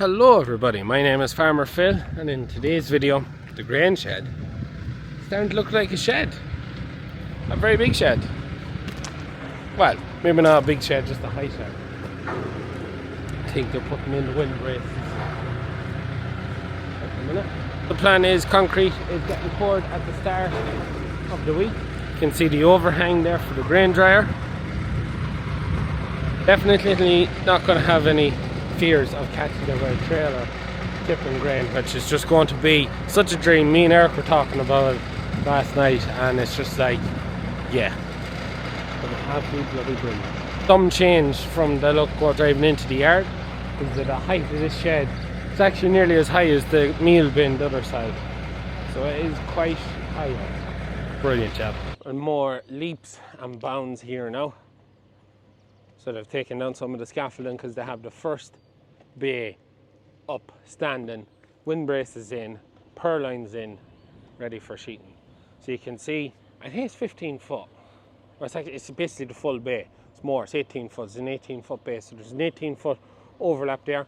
Hello everybody, my name is Farmer Phil, and in today's video the grain shed is starting to look like a shed. A very big shed. Well, maybe not a big shed, just a high shed. I think they're putting in the wind braces. The plan is concrete is getting poured at the start of the week. You can see the overhang there for the grain dryer. Definitely not going to have any fears of catching them by a trailer tipping grain, which is just going to be such a dream. Me and Eric were talking about it last night, and it's just like, yeah, it'll absolutely brilliant. Some change from the look we're driving into the yard is that the height of this shed is actually nearly as high as the meal bin the other side, so it is quite high. Brilliant job. And more leaps and bounds here now. So they've taken down some of the scaffolding because they have the first bay up, standing, wind braces in, purlines in, ready for sheeting. So you can see, I think it's 15 foot. Or it's basically the full bay. It's more, it's 18 foot. It's an 18 foot bay. So there's an 18 foot overlap there.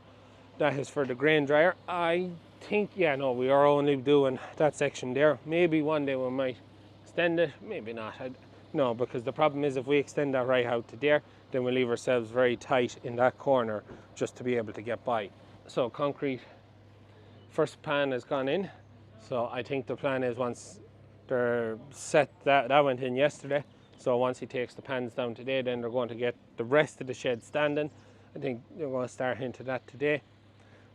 That is for the grain dryer. I think, yeah, no, we are only doing that section there. Maybe one day we might extend it, maybe not. No, because the problem is if we extend that right out to there, then we leave ourselves very tight in that corner just to be able to get by. So concrete, first pan has gone in. So I think the plan is once they're set, that went in yesterday. So once he takes the pans down today, then they're going to get the rest of the shed standing. I think they're going to start into that today,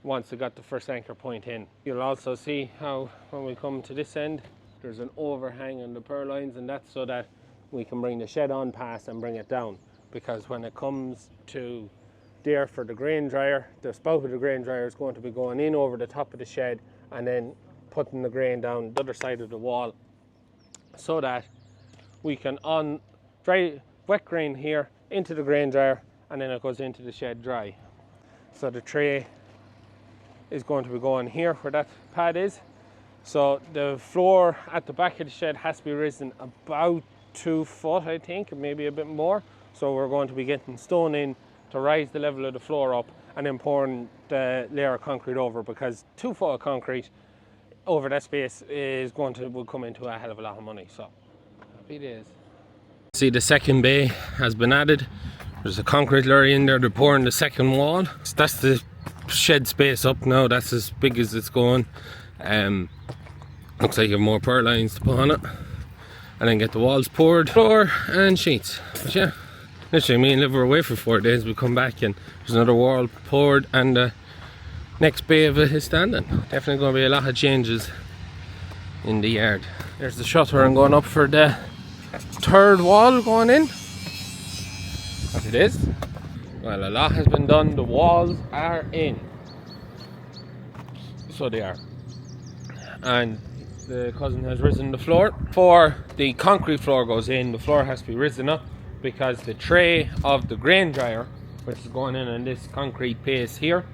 once they got the first anchor point in. You'll also see how when we come to this end, there's an overhang on the purlines, and that's so that we can bring the shed on past and bring it down. Because when it comes to there for the grain dryer, the spout of the grain dryer is going to be going in over the top of the shed and then putting the grain down the other side of the wall, so that we can on dry wet grain here into the grain dryer, and then it goes into the shed dry. So the tray is going to be going here where that pad is. So the floor at the back of the shed has to be risen about 2 foot, I think, maybe a bit more. So we're going to be getting stone in to rise the level of the floor up, and then pouring the layer of concrete over, because 2 foot of concrete over that space will come into a hell of a lot of money. So happy days. See, the second bay has been added. There's a concrete lorry in there. They're pouring the second wall. So that's the shed space up now. That's as big as it's going. Looks like you have more purlines to put on it, and then get the walls poured, floor and sheets. But yeah, literally me and Liv were away for 4 days. We come back and there's another wall poured, and the next bay of it is standing. Definitely going to be a lot of changes in the yard. There's the shutter and going up for the third wall going in. As it is. Well, a lot has been done. The walls are in. So they are. And the cousin has risen the floor. Before the concrete floor goes in, the floor has to be risen up, because the tray of the grain dryer, which is going in on this concrete base here,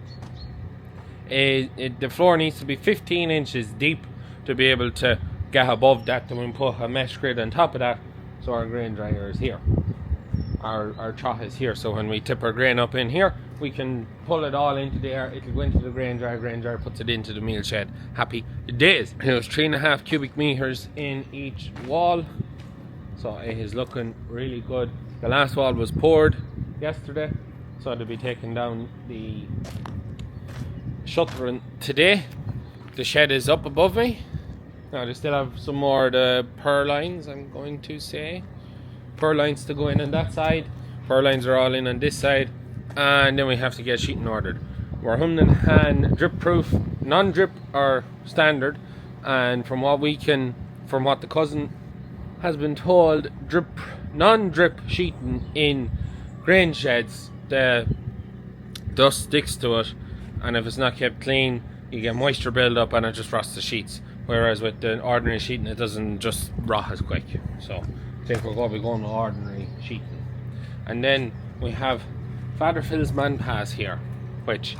the floor needs to be 15 inches deep to be able to get above that. Then we can put a mesh grid on top of that, so our grain dryer is here, our trough is here. So when we tip our grain up in here, we can pull it all into there. It'll go into the grain dryer puts it into the meal shed. Happy days. There's 3.5 cubic meters in each wall, so it is looking really good. The last wall was poured yesterday, so they'll be taking down the shuttering today. The shed is up above me. Now they still have some more of the purlines, I'm going to say. Purlines to go in on that side. Purlines are all in on this side. And then we have to get sheeting ordered. We're hand drip proof, non-drip or standard. And from what the cousin has been told, non-drip sheeting in grain sheds, the dust sticks to it, and if it's not kept clean, you get moisture build up and it just rots the sheets. Whereas with the ordinary sheeting, it doesn't just rot as quick. So I think we're going to be going with ordinary sheeting. And then we have Father Phil's man pass here, which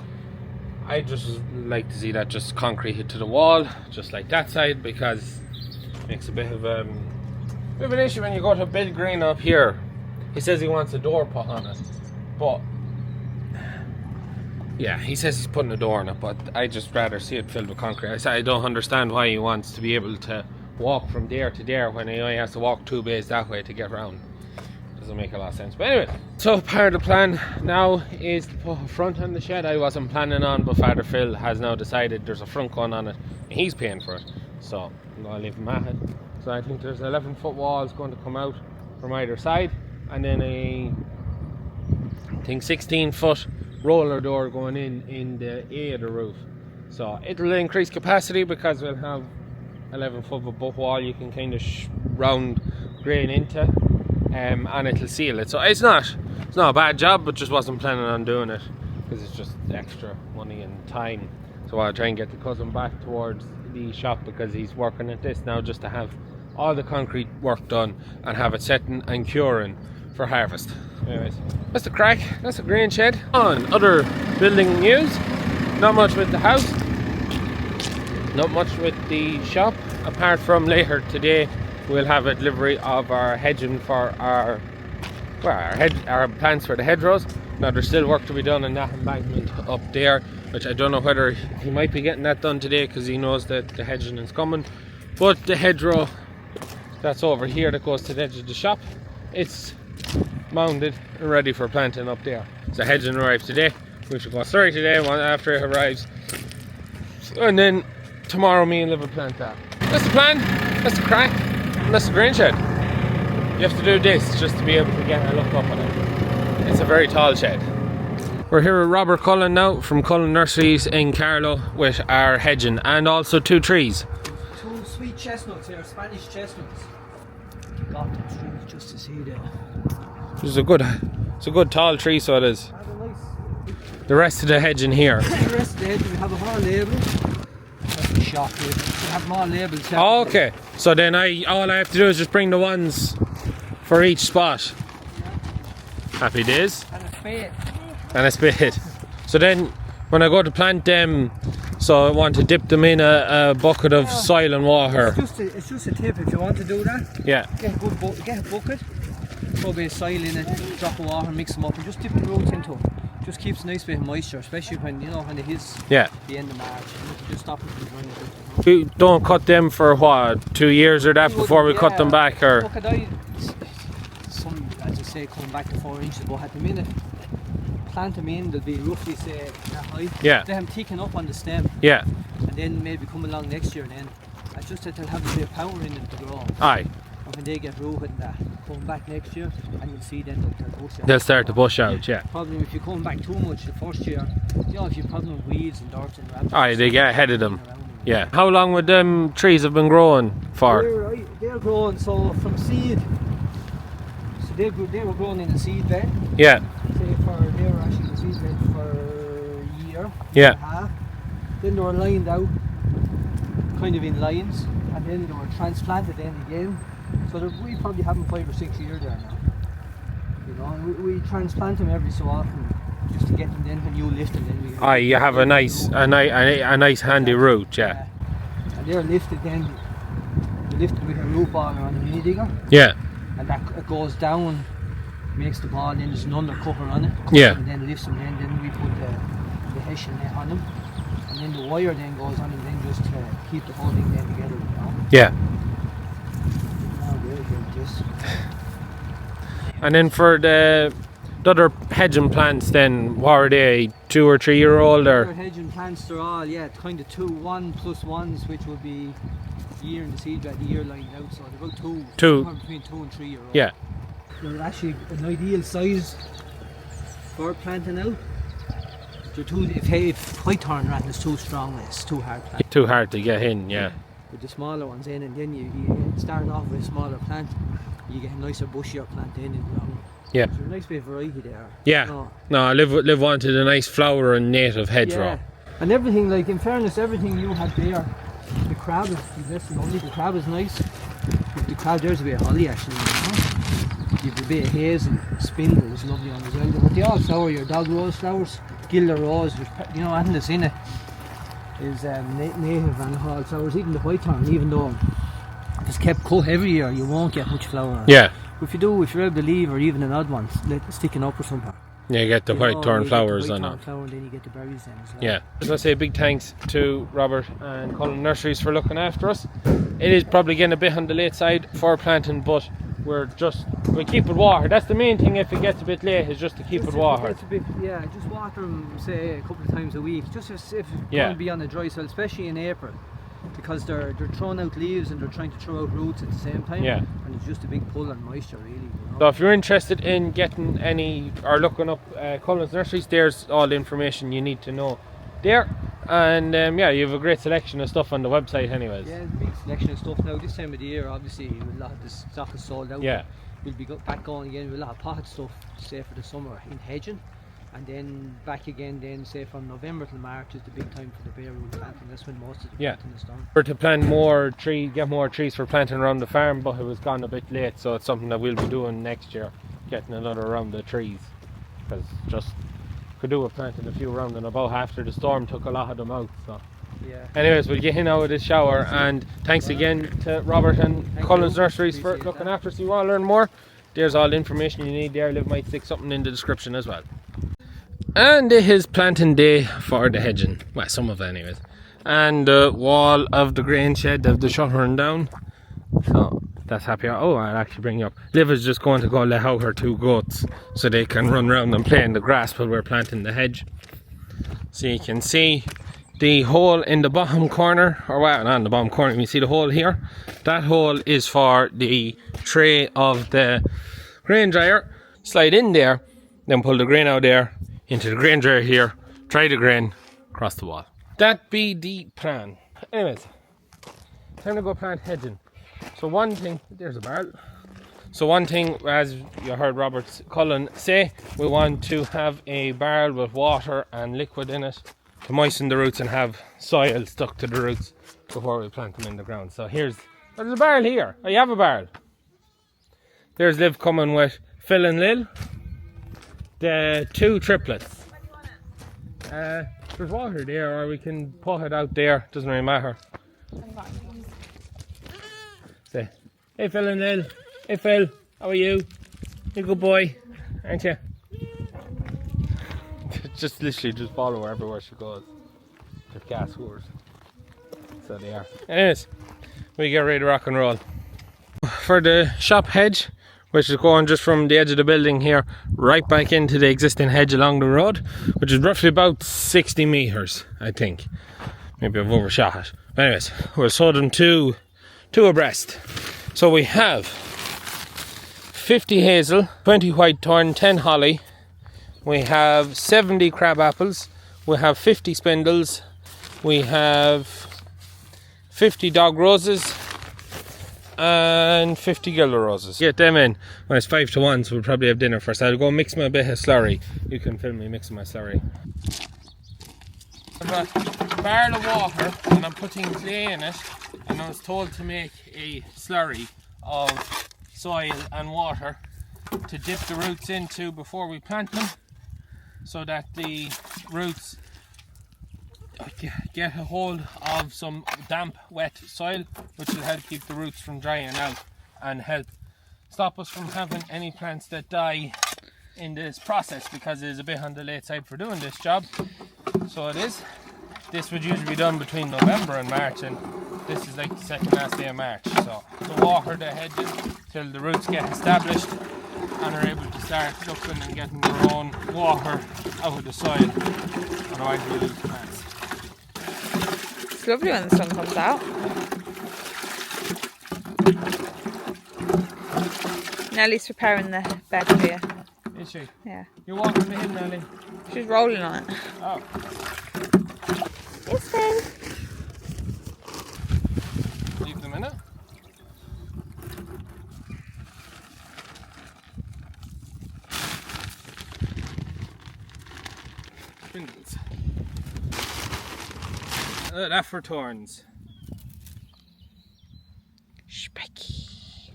I just like to see that just concrete hit to the wall, just like that side, because it makes a bit of an issue when you go to build grain up here. He says he wants a door put on it, but Yeah, he says he's putting a door in it, but I just rather see it filled with concrete. I said I don't understand why he wants to be able to walk from there to there when he only has to walk 2 bays that way to get around. Doesn't make a lot of sense. But anyway, so part of the plan now is to put a front on the shed. I wasn't planning on, but Father Phil has now decided there's a front going on it and he's paying for it. So I'm going to leave him at it. So I think there's 11-foot walls going to come out from either side, and then I think 16-foot roller door going in the A of the roof. So it'll increase capacity because we'll have 11-foot of butt wall you can kind of round grain into, and it'll seal it. So it's not a bad job, but just wasn't planning on doing it because it's just extra money and time. So I'll try and get the cousin back towards the shop because he's working at this now, just to have all the concrete work done and have it setting and curing for harvest. Anyways, that's the crack. That's a grain shed. On other building news, not much with the house, not much with the shop, apart from later today we'll have a delivery of our hedging for our plants for the hedgerows. Now there's still work to be done in that embankment up there, which I don't know whether he might be getting that done today because he knows that the hedging is coming. But the hedgerow that's over here that goes to the edge of the shop, it's mounted and ready for planting up there. So hedging arrives today, which will go straight today one after it arrives, and then tomorrow me and Liv will plant that. That's the plan, that's the crack, and that's the grain shed. You have to do this just to be able to get a look up at it. It's a very tall shed. We're here with Robert Cullen now from Cullen Nurseries in Carlow with our hedging and also 2 trees. 2 sweet chestnuts here, Spanish chestnuts. Got them trees just to see there. It's a good tall tree, so it is. The rest of the hedging here. The rest of the hedging we have a all label. That's the shop here. We have them all labelled. Oh, okay. So then all I have to do is just bring the ones for each spot. Yeah. Happy days. And a spade. And a spade. So then when I go to plant them, so I want to dip them in a bucket of soil and water. It's just a tip if you want to do that. Yeah. Get a bucket, throw a bit of soil in it, drop of water, mix them up, and just dip the roots into it. Just keeps a nice bit of moisture, especially when when it hits the end of March. You can just stop it from running out. We don't cut them for what, 2 years or that before we cut them back, or? Look, some, as I say, coming back to 4 inches, but at the minute, plant them in, they'll be roughly say that height. Yeah. They have them taken up on the stem. Yeah. And then maybe come along next year then. It's just that they'll have a bit of power in them to grow. Aye. And when they get rooted and that, come back next year, and you'll see then they'll bush out. They'll start to bush out, yeah. Problem if you come back too much the first year, if you've problem with weeds and dirt and rabbits. Aye, they get ahead of them. Yeah. How long would them trees have been growing for? They're growing so from seed. So they were growing in the seed bed. Yeah. They were actually in the seed bed for a year. Yeah. And a half. Then they were lined out, kind of in lines, and then they were transplanted in again. So we probably have them 5 or 6 years there now. You know, and we transplant them every so often just to get them then when you lift them. Then Aye, you have a nice handy root, yeah. And they're lifted then. You lift it with a root ball or on a mini digger. Yeah. And that it goes down, makes the ball. Then there's an undercover on it. Yeah. And then lifts them. Then we put the hessian net on them, and then the wire then goes on them then just to keep the whole thing then together. You know? Yeah. This. And then for the other hedging plants then, what are they, 2 or 3 year old or? The hedging plants are all, kind of 1 plus 1s, which would be a year in the seed bed, a year lined out, so they're about 2. Between 2 and 3 year old. Yeah. They're actually an ideal size for planting out. They're if whitethorn rattle is too strong, it's too hard to plant. Too hard to get in, yeah. With the smaller ones in, and then you start off with a smaller plant, you get a nicer bushier plant in and ground. Yeah. There's a nice bit of variety there. Yeah. No, Liv wanted a nice flower and native hedgerow. Yeah. And everything, like in fairness, everything you had there, the crab is lovely, the crab is nice. The crab, there's a bit of holly actually. You've a bit of haze and spindle is lovely on as well. But they all flower, your dog rose flowers, gilder rose, anything that's in it is native and all flowers, even the whitethorn, even though it's kept cut every year, you won't get much flower. Yeah. If you're able to leave, or even an odd one, sticking up or something, Yeah, you get the white thorn flowers on it. Flower, and then you get the berries then as well. Yeah. Just want to say a big thanks to Robert and Cullen Nurseries for looking after us. It is probably getting a bit on the late side for planting, but we keep it watered. That's the main thing if it gets a bit late, is just to keep it watered. Just water them, say, a couple of times a week, just if it's going to be on the dry soil, especially in April, because they're throwing out leaves and they're trying to throw out roots at the same time. Yeah. And it's just a big pull on moisture, really. You know? So if you're interested in getting any or looking up Cullen's Nurseries, there's all the information you need to know there. And you have a great selection of stuff on the website anyways. Yeah, there's a big selection of stuff now. This time of the year, obviously, a lot of the stock is sold out. Yeah. We'll be back going again with a lot of potted stuff, say, for the summer in hedging. And then back again then, say, from November till March is the big time for the bare root planting. That's when most of the planting is done. We're to plant more trees, get more trees for planting around the farm, but it was gone a bit late, so it's something that we'll be doing next year, getting another round of trees. Because just could do with planting a few round and about after the storm took a lot of them out. So yeah. Anyways, we'll get in out of this shower, and thanks again to Robert and Cullen's Nurseries for looking after us. If you want to learn more, there's all the information you need there. Liv might stick something in the description as well. And it is planting day for the hedging. Well, some of it anyways. And the wall of the grain shed of the shuttering down. So that's happy. Oh, I'll actually bring you up. Liv is just going to go let out her 2 goats so they can run around and play in the grass while we're planting the hedge. So you can see the hole in the bottom corner, or well, not in the bottom corner, you see the hole here. That hole is for the tray of the grain dryer. Slide in there, then pull the grain out there, into the grain dryer here, dry the grain, across the wall. That be the plan. Anyways, time to go plant hedging. So one thing, there's a barrel. So one thing, as you heard Robert Cullen say, we want to have a barrel with water and liquid in it to moisten the roots and have soil stuck to the roots before we plant them in the ground. So there's a barrel here. Oh, you have a barrel. There's Liv coming with Phil and Lil. The 2 triplets. There's water there, or we can put it out there. Doesn't really matter. Say, hey Phil and Lil. Hey Phil, how are you? You're a good boy, aren't you? Just literally follow her everywhere she goes. They're gas whores. So they are. Anyways, we get ready to rock and roll. For the shop hedge, which is going just from the edge of the building here right back into the existing hedge along the road, which is roughly about 60 meters, I think. Maybe I've overshot it. But anyways, we'll sew them two abreast. So we have 50 hazel, 20 white thorn, 10 holly. We have 70 crab apples. We have 50 spindles. We have 50 dog roses. And 50 gilder roses. Get them in when it's 5 to 1, so we'll probably have dinner first. I'll go mix my bit of slurry. You can film me mixing my slurry. I have a barrel of water and I'm putting clay in it, and I was told to make a slurry of soil and water to dip the roots into before we plant them, so that the roots get a hold of some damp, wet soil, which will help keep the roots from drying out and help stop us from having any plants that die in this process, because it is a bit on the late side for doing this job. So it is. This would usually be done between November and March, and this is like the second last day of March. So to water the hedges till the roots get established and are able to start looking and getting their own water out of the soil. Otherwise we lose plants. It's lovely when the sun comes out. Nellie's preparing the bed for you. Is she? Yeah. You're walking the hill, Nelly? She's rolling on it. Oh. Yes, Phil. Leave them in it. Spindles. That for thorns. Specky.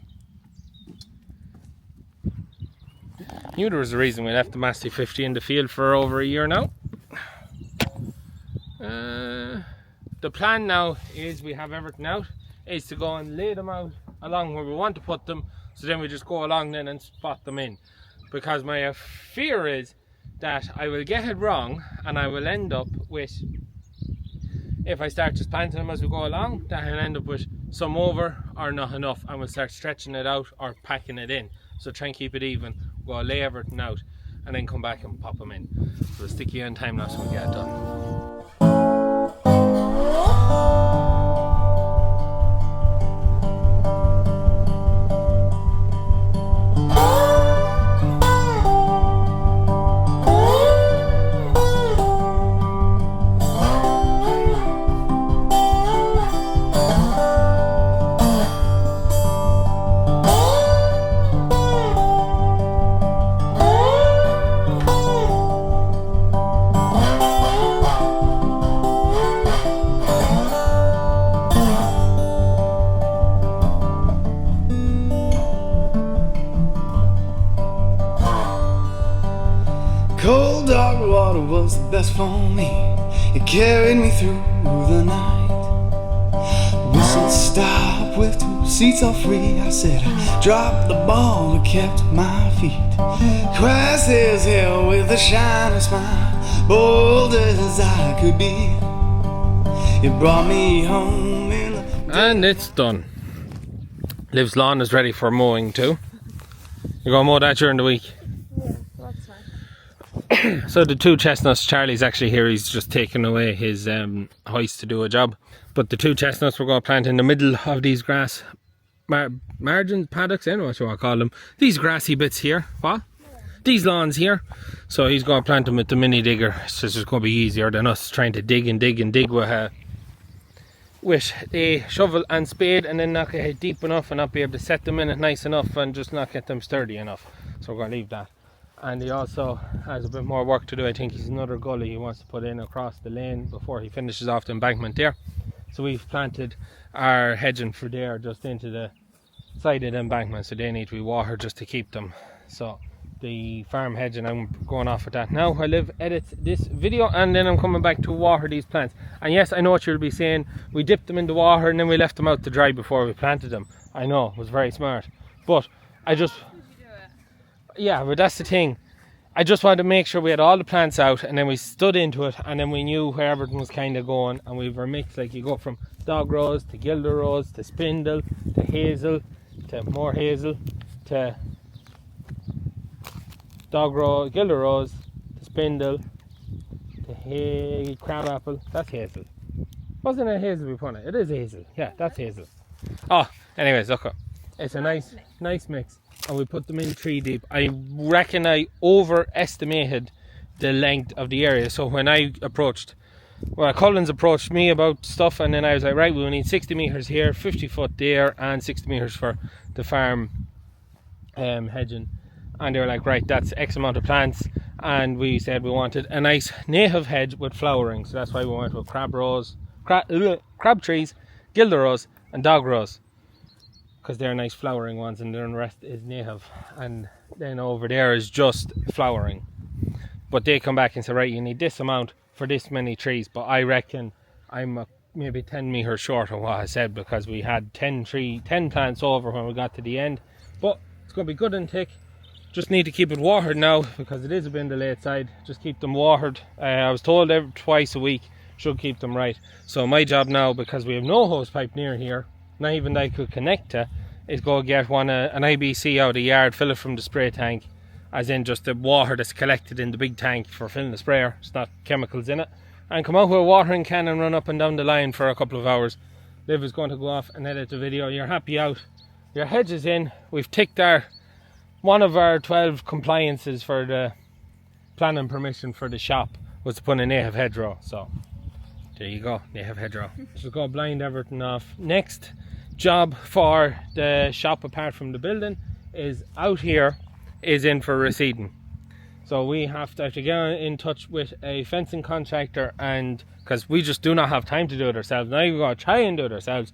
Knew there was a reason we left the Massey 50 in the field for over a year now. The plan now is, we have everything out, is to go and lay them out along where we want to put them, so then we just go along then and spot them in. Because my fear is that I will get it wrong and I will end up with, if I start just planting them as we go along, that I'll end up with some over or not enough, and we'll start stretching it out or packing it in. So try and keep it even. We'll lay everything out and then come back and pop them in. So we'll stick you on time lapse when we get it done. Cold dark water was the best for me. It carried me through the night. Whistle stop with 2 seats all free. I said I dropped the ball and kept my feet. Christ is here with a shining smile, bold as I could be. It brought me home in And it's done. Liv's lawn is ready for mowing too. You're going to mow that during the week? So the 2 chestnuts, Charlie's actually here, he's just taking away his hoist to do a job. But the 2 chestnuts we're going to plant in the middle of these grass margins, paddocks, I don't know what you want to call them. These grassy bits here, what? These lawns here. So he's going to plant them with the mini digger. So it's just going to be easier than us trying to dig and dig and dig with a shovel and spade, and then not get deep enough and not be able to set them in it nice enough and just not get them sturdy enough. So we're going to leave that. And he also has a bit more work to do. I think he's another gully he wants to put in across the lane before he finishes off the embankment there. So we've planted our hedging for there just into the side of the embankment, so they need to be watered just to keep them. So the farm hedging, I'm going off with that now. I live edit this video and then I'm coming back to water these plants. And yes, I know what you'll be saying, we dipped them in the water and then we left them out to dry before we planted them. I know, it was very smart, but I just, yeah, but that's the thing. I just wanted to make sure we had all the plants out, and then we stood into it, and then we knew where everything was kind of going, and we were mixed. Like you go from dog rose to gilder rose to spindle to hazel to more hazel to dog rose, gilder rose to spindle to crab apple. That's hazel. Wasn't it hazel we put it? It is hazel. Yeah, that's hazel. Oh, anyways, look, it's a nice mix. And we put them in 3 deep. I reckon I overestimated the length of the area. So when I approached, well, Collins approached me about stuff, and then I was like, right, we'll need 60 metres here, 50 foot there, and 60 metres for the farm hedging. And they were like, right, that's X amount of plants. And we said we wanted a nice native hedge with flowering. So that's why we went with crab trees, gilder rose, and dog rose, because they're nice flowering ones, and then the rest is native, and then over there is just flowering. But they come back and say, right, you need this amount for this many trees. But I reckon I'm maybe 10 metres short of what I said, because we had 10 plants over when we got to the end. But it's going to be good and thick. Just need to keep it watered now, because it is a bit on the late side. Just keep them watered. I was told twice a week should keep them right. So my job now, because we have no hose pipe near here, not even that I could connect to, is go get an IBC out of the yard, fill it from the spray tank, as in just the water that's collected in the big tank for filling the sprayer. It's not chemicals in it, and come out with a watering can and run up and down the line for a couple of hours. Liv is going to go off and edit the video. You're happy out, your hedge is in. We've ticked one of our 12 compliances for the planning permission for the shop was to put a native hedgerow. So there you go, native hedgerow. So go blind everything off. Next job for the shop, apart from the building, is out here, is in for reseeding. So we have to actually get in touch with a fencing contractor, and because we just do not have time to do it ourselves, now we've got to try and do it ourselves,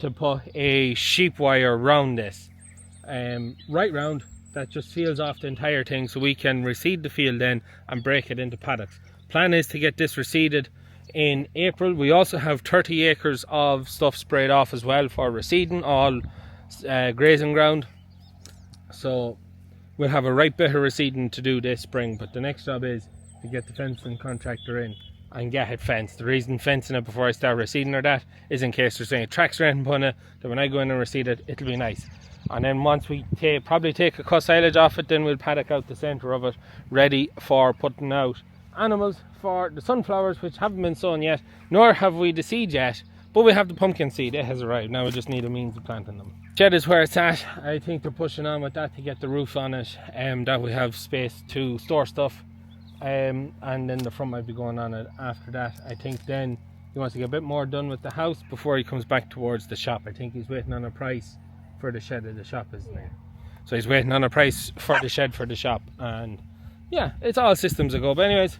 to put a sheep wire round this, right round, that just seals off the entire thing, so we can reseed the field then and break it into paddocks. Plan is to get this reseeded in April. We also have 30 acres of stuff sprayed off as well for reseeding, all grazing ground. So we'll have a right bit of reseeding to do this spring, but the next job is to get the fencing contractor in and get it fenced. The reason fencing it before I start reseeding or that is in case there's any tracks or anything upon it, that when I go in and reseed it, it'll be nice. And then once we probably take a cut silage off it, then we'll paddock out the centre of it, ready for putting out animals for the sunflowers, which haven't been sown yet, nor have we the seed yet, but we have the pumpkin seed. It has arrived. Now we just need a means of planting them. Shed is where it's at. I think they're pushing on with that to get the roof on it, that we have space to store stuff, and then the front might be going on it after that. I think then he wants to get a bit more done with the house before he comes back towards the shop. I think he's waiting on a price for the shed of the shop, isn't he? So he's waiting on a price for the shed for the shop, and yeah, it's all systems a go. But anyways,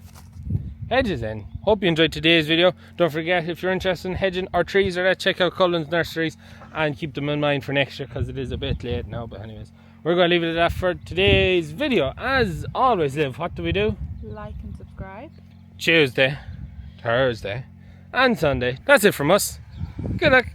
hedges in. Hope you enjoyed today's video. Don't forget, if you're interested in hedging or trees or that, check out Cullen's Nurseries and keep them in mind for next year, because it is a bit late now. But anyways, we're going to leave it at that for today's video. As always, Liv, what do we do? Like and subscribe. Tuesday, Thursday and Sunday. That's it from us. Good luck.